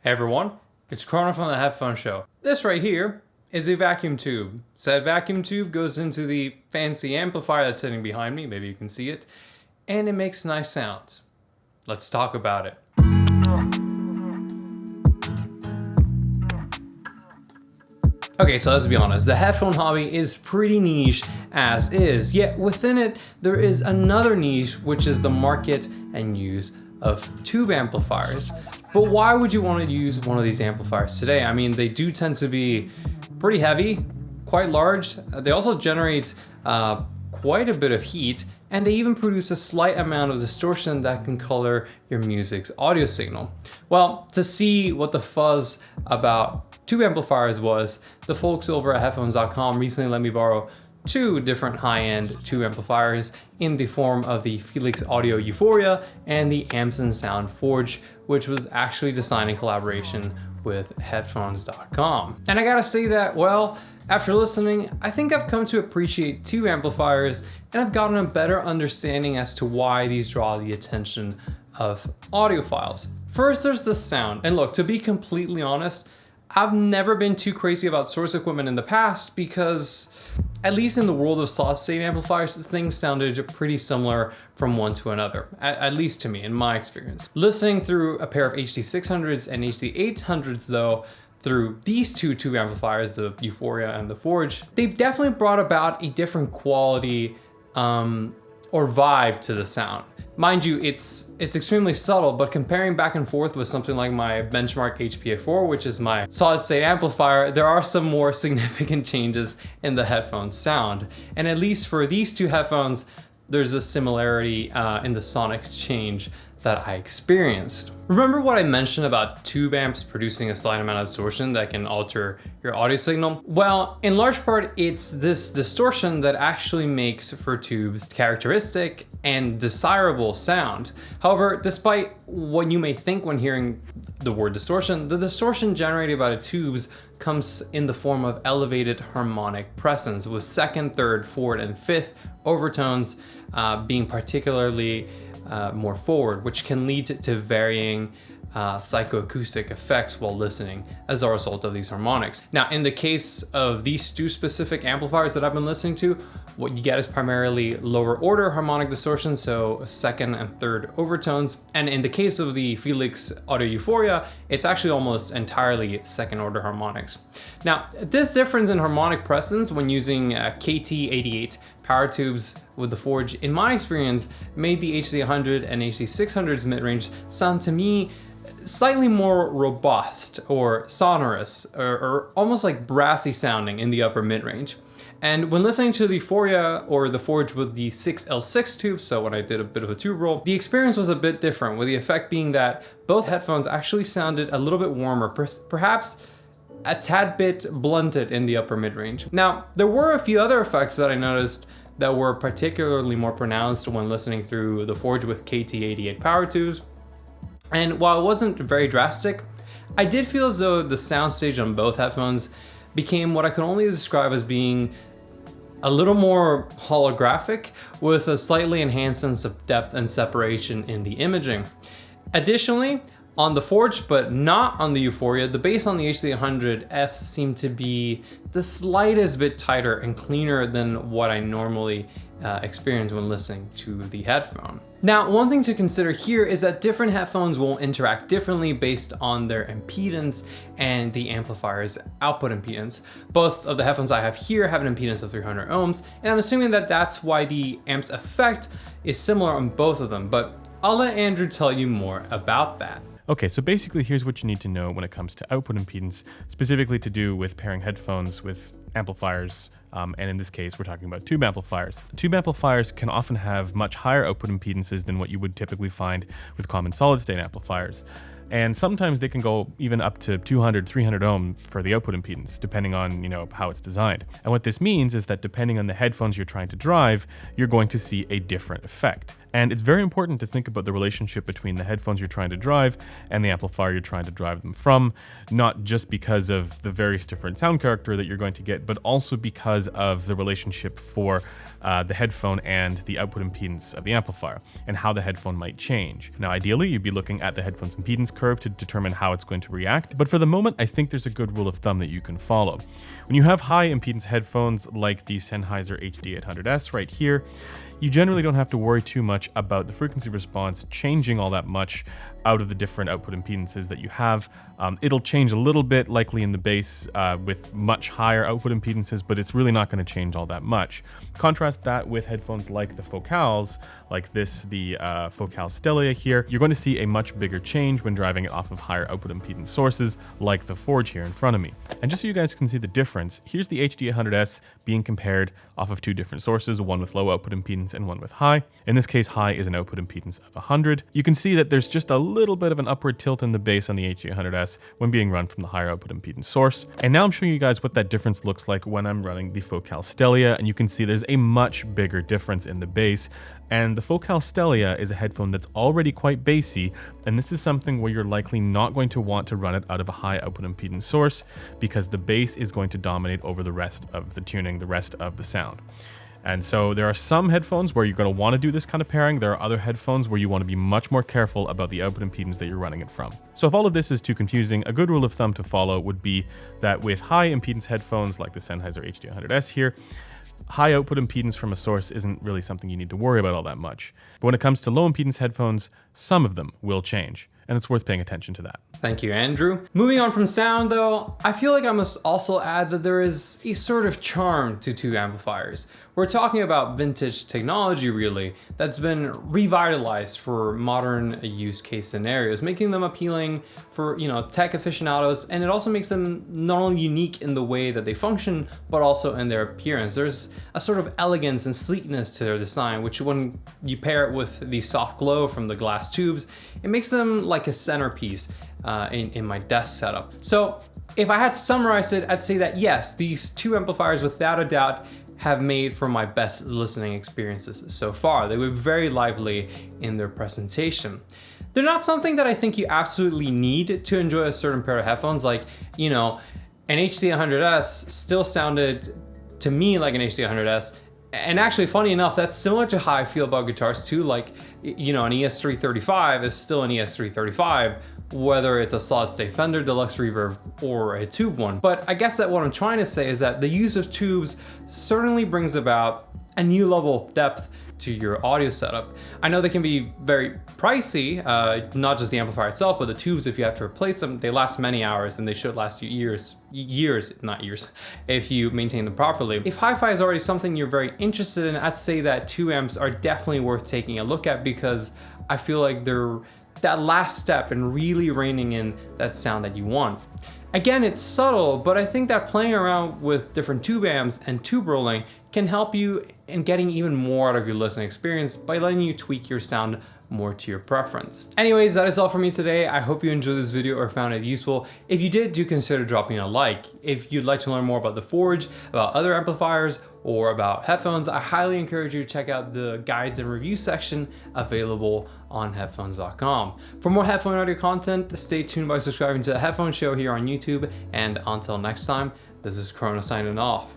Hey everyone, it's Chrono from the Headphone Show. This right here is a vacuum tube. Said vacuum tube goes into the fancy amplifier that's sitting behind me, maybe you can see it, and it makes nice sounds. Let's talk about it. Okay, so let's be honest, the headphone hobby is pretty niche as is, yet within it there is another niche, which is the market and use of tube amplifiers. But why would you want to use one of these amplifiers today? I mean, they do tend to be pretty heavy, quite large. They also generate quite a bit of heat, and they even produce a slight amount of distortion that can color your music's audio signal. Well, to see what the fuzz about tube amplifiers was, the folks over at headphones.com recently let me borrow two different high-end tube amplifiers in the form of the Felix Audio Euphoria and the Amps & Sound Forge, which was actually designed in collaboration with headphones.com. And I gotta say that, well, after listening, I think I've come to appreciate tube amplifiers, and I've gotten a better understanding as to why these draw the attention of audiophiles. First, there's the sound. And look, to be completely honest, I've never been too crazy about source equipment in the past because, at least in the world of solid-state amplifiers, things sounded pretty similar from one to another, at least to me, in my experience. Listening through a pair of HD600s and HD800s though, through these two tube amplifiers, the Euphoria and the Forge, they've definitely brought about a different quality or vibe to the sound. Mind you, it's extremely subtle, but comparing back and forth with something like my benchmark HPA4, which is my solid-state amplifier, there are some more significant changes in the headphones sound. And at least for these two headphones, there's a similarity in the sonic change that I experienced. Remember what I mentioned about tube amps producing a slight amount of distortion that can alter your audio signal? Well, in large part, it's this distortion that actually makes for tubes characteristic and desirable sound. However, despite what you may think when hearing the word distortion, the distortion generated by the tubes comes in the form of elevated harmonic presence, with second, third, fourth, and fifth overtones being particularly more forward, which can lead to varying psychoacoustic effects while listening as a result of these harmonics. Now, in the case of these two specific amplifiers that I've been listening to, what you get is primarily lower order harmonic distortion, so second and third overtones. And in the case of the Felix Audio Euphoria, it's actually almost entirely second order harmonics. Now, this difference in harmonic presence when using KT88 power tubes with the Forge, in my experience, made the HD100 and HD600's mid-range sound to me slightly more robust or sonorous or almost like brassy sounding in the upper mid-range. And when listening to the Euphoria or the Forge with the 6L6 tube, so when I did a bit of a tube roll, the experience was a bit different, with the effect being that both headphones actually sounded a little bit warmer, perhaps a tad bit blunted in the upper mid-range. Now, there were a few other effects that I noticed that were particularly more pronounced when listening through the Forge with KT88 power tubes. And while it wasn't very drastic, I did feel as though the soundstage on both headphones became what I could only describe as being a little more holographic, with a slightly enhanced sense of depth and separation in the imaging. Additionally, on the Forge, but not on the Euphoria, the bass on the HD100S seemed to be the slightest bit tighter and cleaner than what I normally experience when listening to the headphone. Now, one thing to consider here is that different headphones will interact differently based on their impedance and the amplifier's output impedance. Both of the headphones I have here have an impedance of 300 ohms, and I'm assuming that that's why the amp's effect is similar on both of them, but I'll let Andrew tell you more about that. Okay, so basically here's what you need to know when it comes to output impedance, specifically to do with pairing headphones with amplifiers, and in this case we're talking about tube amplifiers. Tube amplifiers can often have much higher output impedances than what you would typically find with common solid-state amplifiers. And sometimes they can go even up to 200, 300 ohm for the output impedance, depending on, how it's designed. And what this means is that depending on the headphones you're trying to drive, you're going to see a different effect. And it's very important to think about the relationship between the headphones you're trying to drive and the amplifier you're trying to drive them from, not just because of the various different sound character that you're going to get, but also because of the relationship for the headphone and the output impedance of the amplifier and how the headphone might change. Now, ideally, you'd be looking at the headphone's impedance curve to determine how it's going to react, but for the moment, I think there's a good rule of thumb that you can follow. When you have high impedance headphones like the Sennheiser HD800S right here, you generally don't have to worry too much about the frequency response changing all that much out of the different output impedances that you have. It'll change a little bit, likely in the bass with much higher output impedances, but it's really not going to change all that much. Contrast that with headphones like the Focals, like this, the Focal Stellia here. You're going to see a much bigger change when driving it off of higher output impedance sources like the Forge here in front of me. And just so you guys can see the difference, here's the HD800S being compared off of two different sources, one with low output impedance and one with high. In this case, high is an output impedance of 100. You can see that there's just a little bit of an upward tilt in the bass on the HD800S when being run from the higher output impedance source. And now I'm showing you guys what that difference looks like when I'm running the Focal Stellia, and you can see there's a much bigger difference in the bass. And the Focal Stellia is a headphone that's already quite bassy, and this is something where you're likely not going to want to run it out of a high output impedance source because the bass is going to dominate over the rest of the tuning, the rest of the sound. And so there are some headphones where you're going to want to do this kind of pairing. There are other headphones where you want to be much more careful about the output impedance that you're running it from. So if all of this is too confusing, a good rule of thumb to follow would be that with high impedance headphones like the Sennheiser HD100S here, high output impedance from a source isn't really something you need to worry about all that much. But when it comes to low impedance headphones, some of them will change, and it's worth paying attention to that. Thank you, Andrew. Moving on from sound though, I feel like I must also add that there is a sort of charm to tube amplifiers. We're talking about vintage technology really, that's been revitalized for modern use case scenarios, making them appealing for, tech aficionados, and it also makes them not only unique in the way that they function, but also in their appearance. There's a sort of elegance and sleekness to their design, which when you pair it with the soft glow from the glass tubes, it makes them like a centerpiece in my desk setup. So if I had to summarize it, I'd say that yes, these two amplifiers without a doubt have made for my best listening experiences so far. They were very lively in their presentation. They're not something that I think you absolutely need to enjoy a certain pair of headphones. Like, an HD100S still sounded to me like an HD100S. And actually, funny enough, that's similar to how I feel about guitars too. Like, an ES335 is still an ES335, whether it's a solid state Fender Deluxe Reverb or a tube one. But I guess that what I'm trying to say is that the use of tubes certainly brings about a new level of depth to your audio setup. I know they can be very pricey, not just the amplifier itself, but the tubes, if you have to replace them, they last many hours and they should last you years, not years, if you maintain them properly. If hi-fi is already something you're very interested in, I'd say that tube amps are definitely worth taking a look at because I feel like they're that last step in really reining in that sound that you want. Again, it's subtle, but I think that playing around with different tube amps and tube rolling can help you in getting even more out of your listening experience by letting you tweak your sound more to your preference. Anyways, that is all for me today. I hope you enjoyed this video or found it useful. If you did, do consider dropping a like. If you'd like to learn more about the Forge, about other amplifiers, or about headphones, I highly encourage you to check out the guides and review section available on headphones.com. For more headphone audio content, stay tuned by subscribing to the Headphone Show here on YouTube. And until next time, this is Chrono signing off.